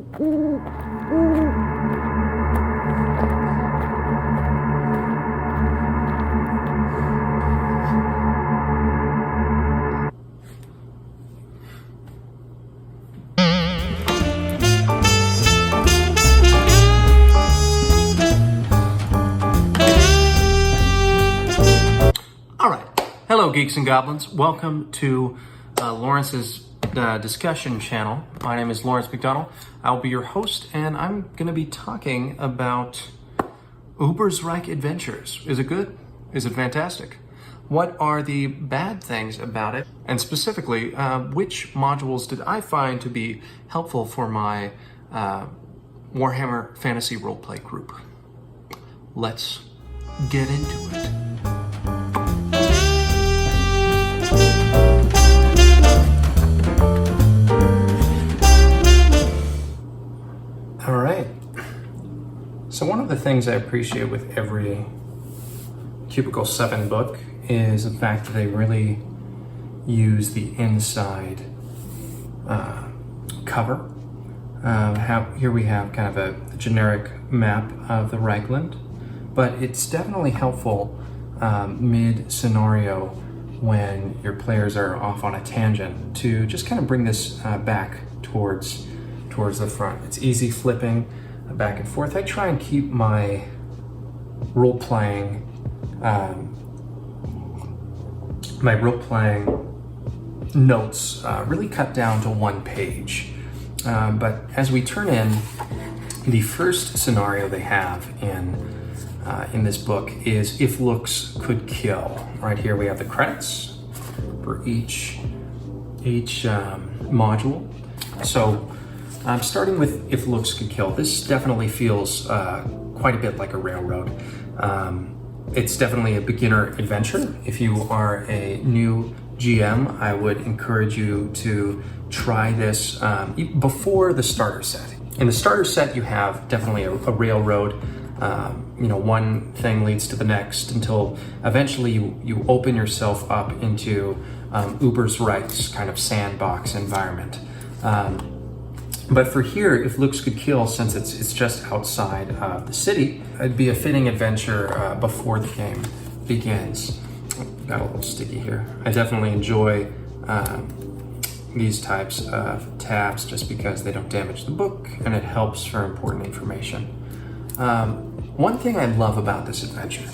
Hello, geeks and goblins. Welcome to Lawrence's discussion channel. My name is Lawrence McDonald. I'll be your host, and I'm going to be talking about UBERSREIK adventures. Is it good? Is it fantastic? What are the bad things about it? And specifically, which modules did I find to be helpful for my Warhammer Fantasy Roleplay group? Let's get into it. All right. So one of the things I appreciate with every Cubicle 7 book is the fact that they really use the inside cover. Here we have kind of a generic map of the Reichland, but it's definitely helpful mid-scenario when your players are off on a tangent to just kind of bring this back towards the front. It's easy flipping back and forth. I try and keep my role-playing notes really cut down to one page. But as we turn in, the first scenario they have in this book is if looks could kill. Right here we have the credits for each module. So starting with if looks could kill, this definitely feels quite a bit like a railroad. It's definitely a beginner adventure. If you are a new GM, I would encourage you to try this before the starter set. In the starter set, you have definitely a railroad. One thing leads to the next until eventually you open yourself up into UBERSREIK's kind of sandbox environment. But for here, if looks could kill, since it's just outside of the city, it'd be a fitting adventure before the game begins. Got a little sticky here. I definitely enjoy these types of tabs just because they don't damage the book and it helps for important information. One thing I love about this adventure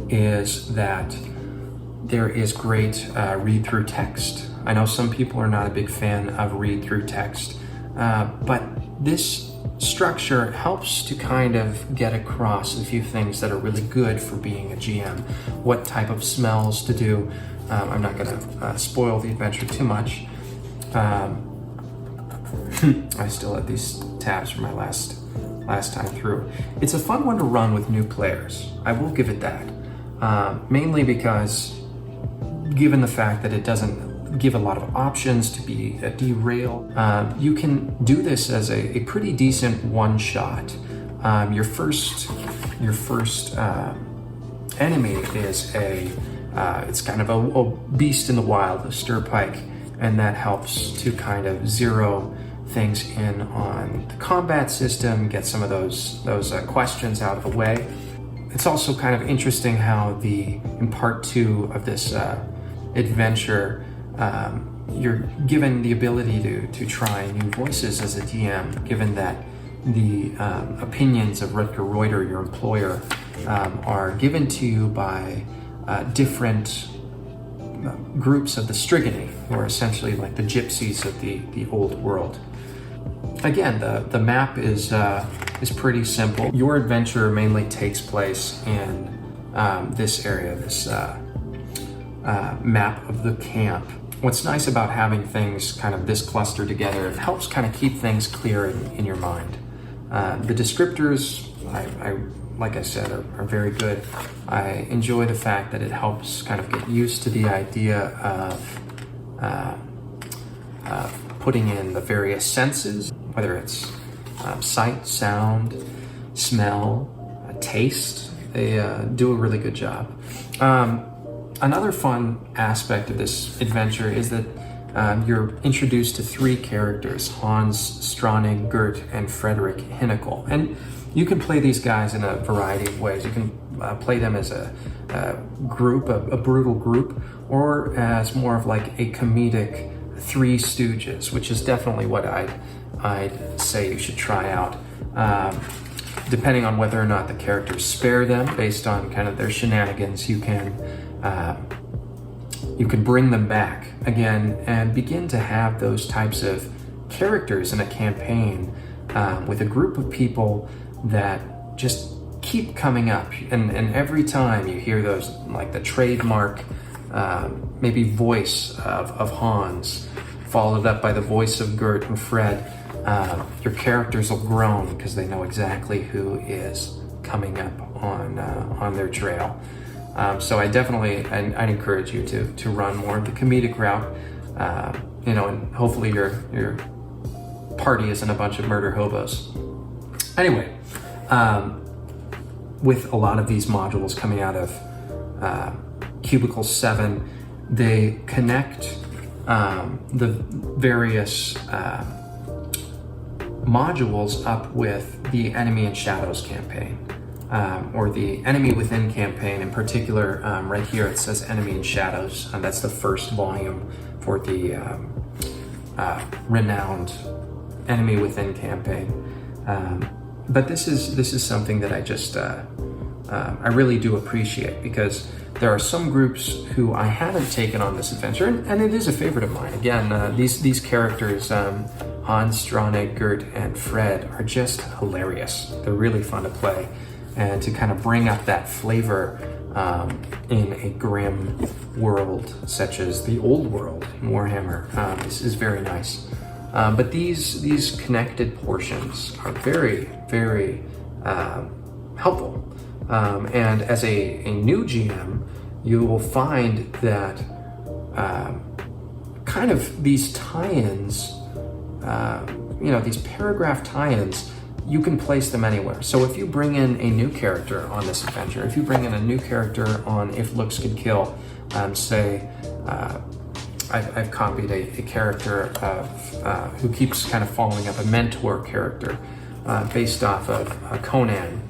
is that there is great read-through text. I know some people are not a big fan of read-through text, but this structure helps to kind of get across a few things that are really good for being a GM. What type of smells to do. I'm not going to spoil the adventure too much. I still have these tabs from my last time through. It's a fun one to run with new players. I will give it that. Mainly because, given the fact that it doesn't give a lot of options to be a derail, you can do this as a pretty decent one-shot. Your first enemy is it's kind of a beast in the wild, a stirpike, and that helps to kind of zero things in on the combat system, get some of those questions out of the way. It's also kind of interesting how in part 2 of this adventure, you're given the ability to try new voices as a DM, given that the opinions of Rutger Reuter, your employer, are given to you by different groups of the Strigony, who are essentially like the gypsies of the old world. Again, the map is pretty simple. Your adventure mainly takes place in this area, this map of the camp. What's nice about having things kind of this clustered together, it helps kind of keep things clear in your mind. The descriptors, like I said, are very good. I enjoy the fact that it helps kind of get used to the idea of putting in the various senses, whether it's sight, sound, smell, taste. They do a really good job. Another fun aspect of this adventure is that you're introduced to 3 characters: Hans, Stronning, Gert, and Frederick Hinnickel. And you can play these guys in a variety of ways. You can play them as a group, a brutal group, or as more of like a comedic Three Stooges, which is definitely what I'd say you should try out. Depending on whether or not the characters spare them based on kind of their shenanigans, you can bring them back again and begin to have those types of characters in a campaign with a group of people that just keep coming up. And every time you hear those, like the trademark maybe voice of Hans, followed up by the voice of Gert and Fred, your characters will groan because they know exactly who is coming up on their trail. So I'd encourage you to run more of the comedic route, and hopefully your party isn't a bunch of murder hobos. Anyway, with a lot of these modules coming out of Cubicle 7, they connect the various modules up with the Enemy in Shadows campaign, or the Enemy Within campaign in particular. Right here it says Enemy in Shadows, and that's the first volume for the renowned Enemy Within campaign. But this is something that I really do appreciate, because there are some groups who I haven't taken on this adventure, and it is a favorite of mine. Again, these characters, Hans, Stronnig, Gert, and Fred, are just hilarious. They're really fun to play, and to kind of bring up that flavor in a grim world such as the old world in Warhammer. This is very nice. But these connected portions are very, very helpful. And as a new GM, you will find that kind of these tie-ins, these paragraph tie-ins, you can place them anywhere. So if you bring in a new character on this adventure, if you bring in a new character on If Looks Could Kill, I've copied a character of who keeps kind of following up, a mentor character based off of Conan.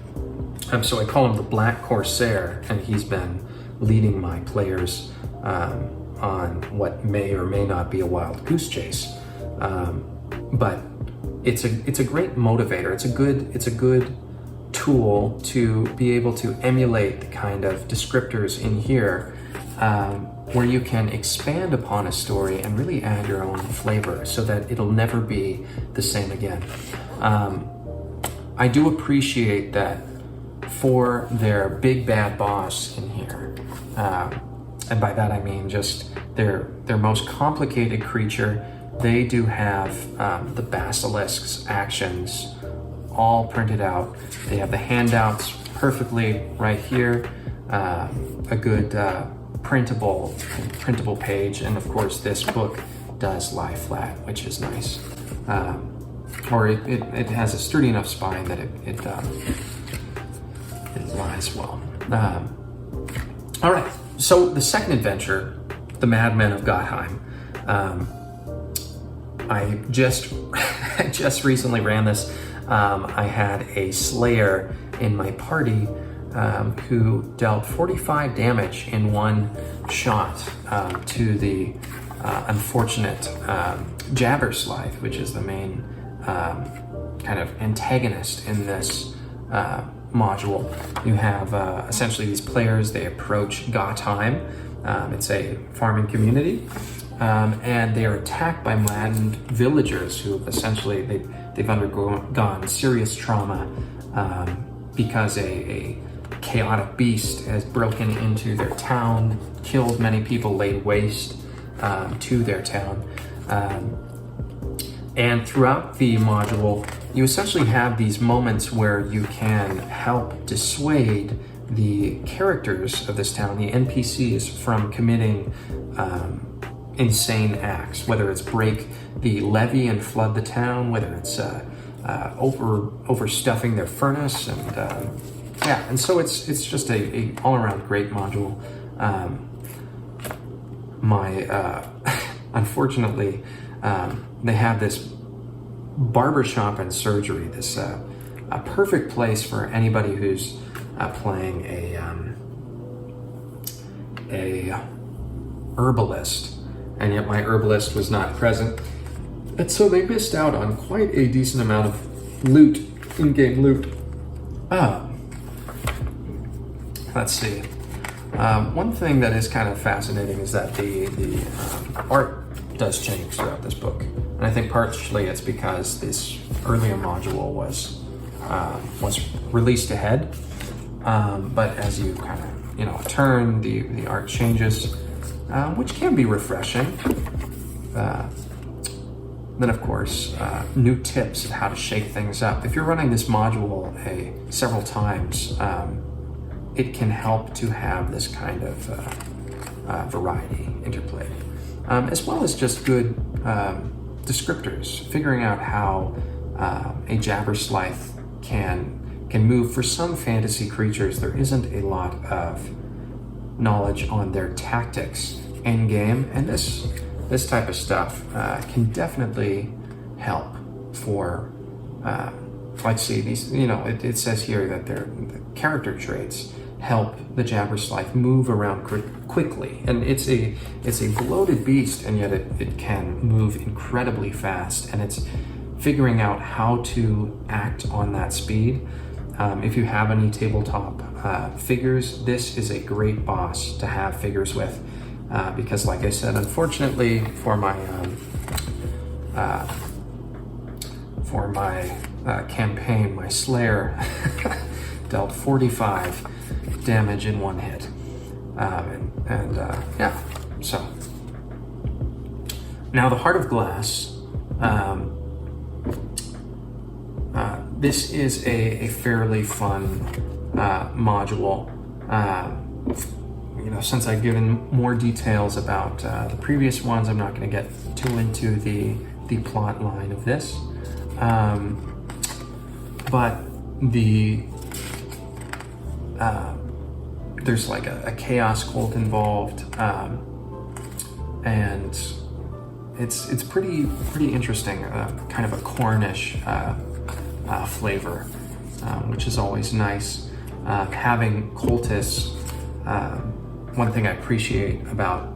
So I call him the Black Corsair, and he's been leading my players on what may or may not be a wild goose chase. But it's a great motivator. It's a good tool to be able to emulate the kind of descriptors in here, where you can expand upon a story and really add your own flavor so that it'll never be the same again. I do appreciate that for their big bad boss in here, and by that I mean just their most complicated creature, they do have the basilisk's actions all printed out. They have the handouts perfectly right here, a good printable page, and of course this book does lie flat, which is nice. Or it has a sturdy enough spine that it lies well. All right, so the second adventure, The Madmen of Gottheim. I just recently ran this. I had a Slayer in my party who dealt 45 damage in one shot to the unfortunate Jabberslithe, which is the main kind of antagonist in this module. You have essentially these players, they approach Gottheim. It's a farming community, and they are attacked by maddened villagers who essentially they've undergone serious trauma because a chaotic beast has broken into their town, killed many people, laid waste to their town. And throughout the module, you essentially have these moments where you can help dissuade the characters of this town, the NPCs, from committing insane acts, whether it's break the levee and flood the town, whether it's overstuffing their furnace, and so it's just a all-around great module. unfortunately, they have this barbershop and surgery, this a perfect place for anybody who's playing a herbalist, and yet my herbalist was not present, and so they missed out on quite a decent amount of loot, in-game loot. Let's see. One thing that is kind of fascinating is that the art does change throughout this book, and I think partially it's because this earlier module was released ahead. But as you kind of turn, the art changes, which can be refreshing. Then of course, new tips of how to shake things up. If you're running this module several times, it can help to have this kind of variety interplayed, as well as just good descriptors, figuring out how a Jabberslythe can move. For some fantasy creatures, there isn't a lot of knowledge on their tactics in game, and this type of stuff can definitely help for like, see, these, it says here that the character traits help the Jabberslythe move around quickly, and it's a bloated beast, and yet it can move incredibly fast, and it's figuring out how to act on that speed. If you have any tabletop figures, this is a great boss to have figures with, because like I said, unfortunately for my campaign, my Slayer dealt 45 damage in one hit, yeah. So now the Heart of Glass. This is a fairly fun module. Since I've given more details about the previous ones, I'm not going to get too into the plot line of this. But there's like a chaos cult involved, and it's pretty interesting. Kind of a Cornish flavor, which is always nice. Having cultists, one thing I appreciate about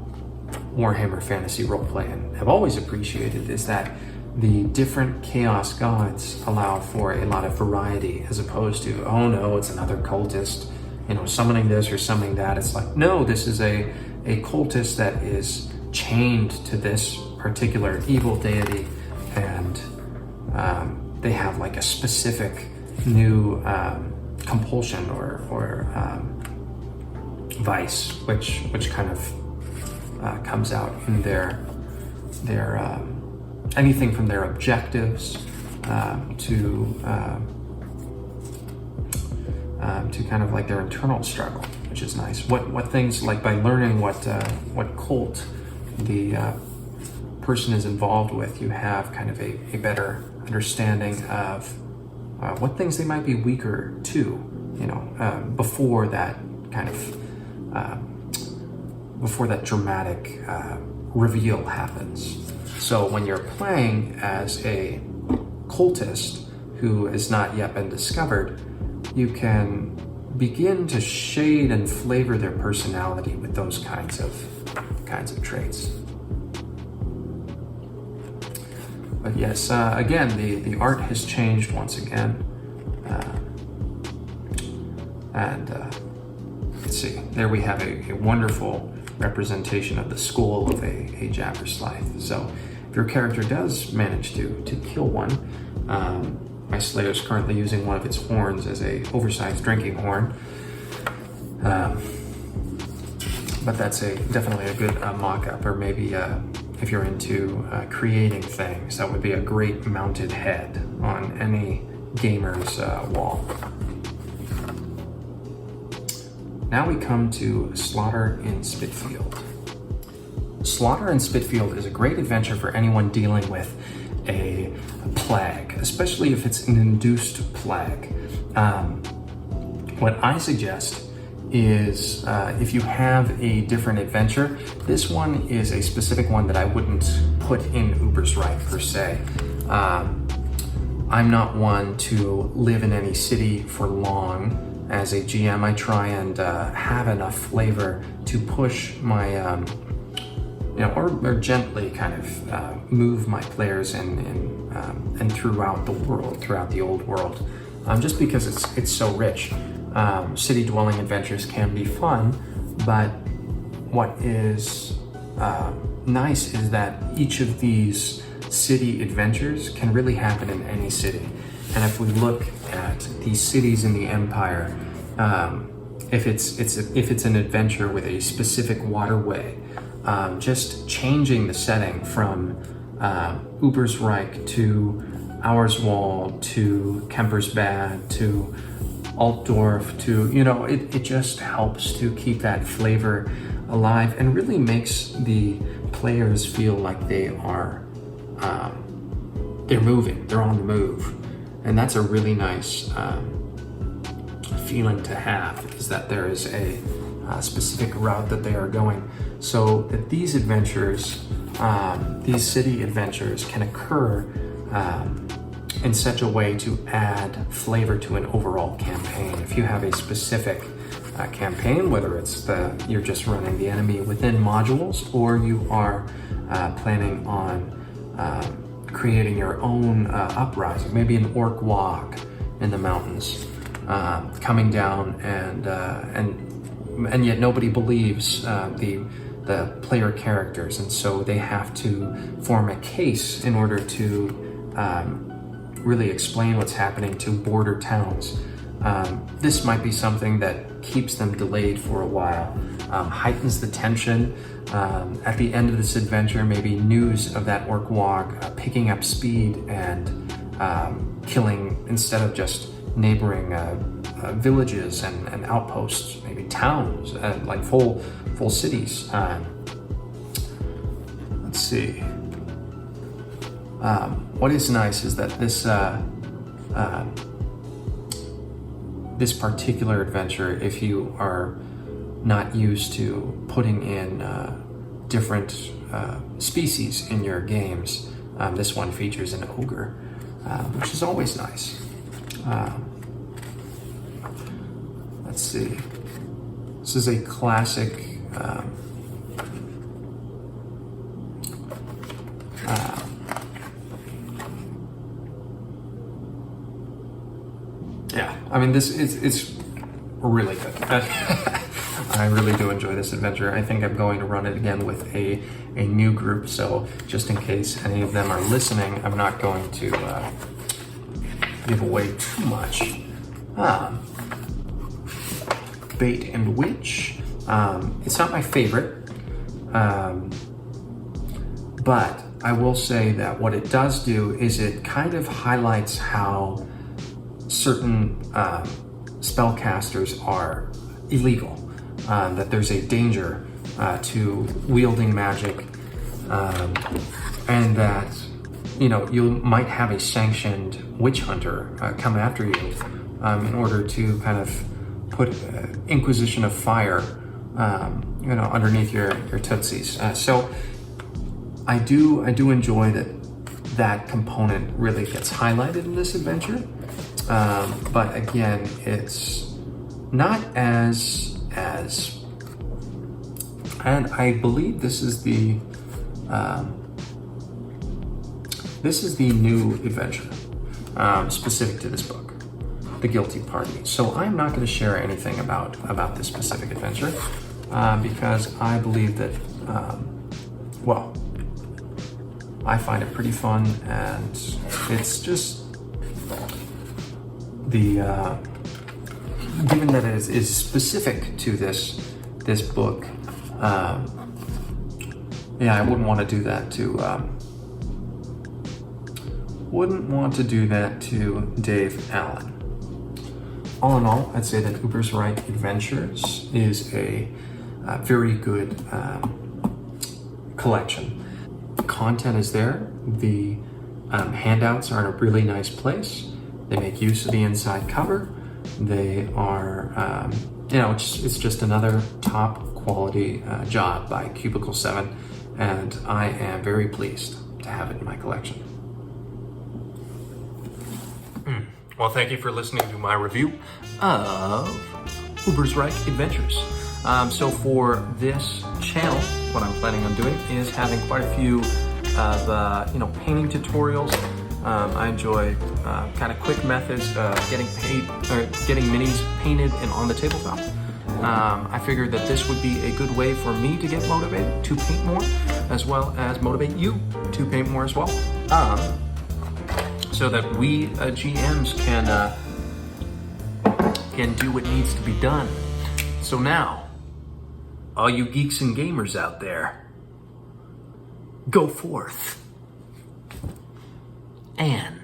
Warhammer Fantasy Roleplay, and have always appreciated, is that the different chaos gods allow for a lot of variety, as opposed to, oh no, it's another cultist, summoning this or summoning that. It's like, no, this is a cultist that is chained to this particular evil deity, and they have like a specific new compulsion or vice, which kind of comes out in their anything from their objectives to kind of like their internal struggle, which is nice. What things, like by learning what cult the person is involved with, you have kind of a better understanding of what things they might be weaker to, before that kind of before that dramatic reveal happens. So when you're playing as a cultist who has not yet been discovered, you can begin to shade and flavor their personality with those kinds of traits. But yes, again, the art has changed once again. Let's see, there we have a wonderful representation of the skull of a Jabberslythe. So if your character does manage to kill one, my Slayer is currently using one of its horns as a oversized drinking horn. But that's definitely a good mock-up, or maybe if you're into creating things, that would be a great mounted head on any gamer's wall. Now we come to Slaughter in Spitfield. Slaughter in Spitfield is a great adventure for anyone dealing with a plague, especially if it's an induced plague. What I suggest is if you have a different adventure, this one is a specific one that I wouldn't put in UBERSREIK per se. I'm not one to live in any city for long. As a GM, I try and have enough flavor to push my, or gently kind of move my players and throughout the world, throughout the old world, just because it's so rich. City dwelling adventures can be fun, but what is nice is that each of these city adventures can really happen in any city. And if we look at these cities in the Empire, if it's an adventure with a specific waterway, just changing the setting from UBERSREIK to Auerswald to Kempersbad to Altdorf to, it just helps to keep that flavor alive and really makes the players feel like they are they're moving, they're on the move. And that's a really nice feeling to have, is that there is a specific route that they are going. So that these adventures, these city adventures can occur in such a way to add flavor to an overall campaign. If you have a specific campaign, whether it's you're just running the enemy within modules, or you are planning on creating your own uprising, maybe an orc walk in the mountains, coming down and yet nobody believes the player characters, and so they have to form a case in order to really explain what's happening to border towns. This might be something that keeps them delayed for a while, heightens the tension. At the end of this adventure, maybe news of that orc walk picking up speed and killing, instead of just neighboring villages and outposts, maybe towns, like full cities. Let's see. What is nice is that this particular adventure, if you are not used to putting in different species in your games, this one features an ogre, which is always nice. Let's see. This is a classic I mean, it's really good. I really do enjoy this adventure. I think I'm going to run it again with a new group, so just in case any of them are listening, I'm not going to give away too much. Bait and Witch. It's not my favorite, but I will say that what it does do is it kind of highlights how certain spellcasters are illegal, that there's a danger to wielding magic, and that you might have a sanctioned witch hunter come after you in order to kind of put Inquisition of Fire underneath your tootsies. So I do enjoy that component really gets highlighted in this adventure. But again, it's not as, and I believe this is the new adventure specific to this book, The Guilty Party. So I'm not going to share anything about this specific adventure because I believe that, I find it pretty fun, and it's just given that it is specific to this book, I wouldn't want to do that to Dave Allen. All in all, I'd say that UBERSREIK Adventures is a very good collection. The content is there. The handouts are in a really nice place. They make use of the inside cover. They are you know, it's just another top quality job by Cubicle 7, and I am very pleased to have it in my collection. Well, thank you for listening to my review of UBERSREIK Adventures. So for this channel, what I'm planning on doing is having quite a few of painting tutorials. I enjoy kind of quick methods of getting minis painted and on the tabletop. I figured that this would be a good way for me to get motivated to paint more, as well as motivate you to paint more as well, so that we GMs can do what needs to be done. So now, all you geeks and gamers out there, go forth and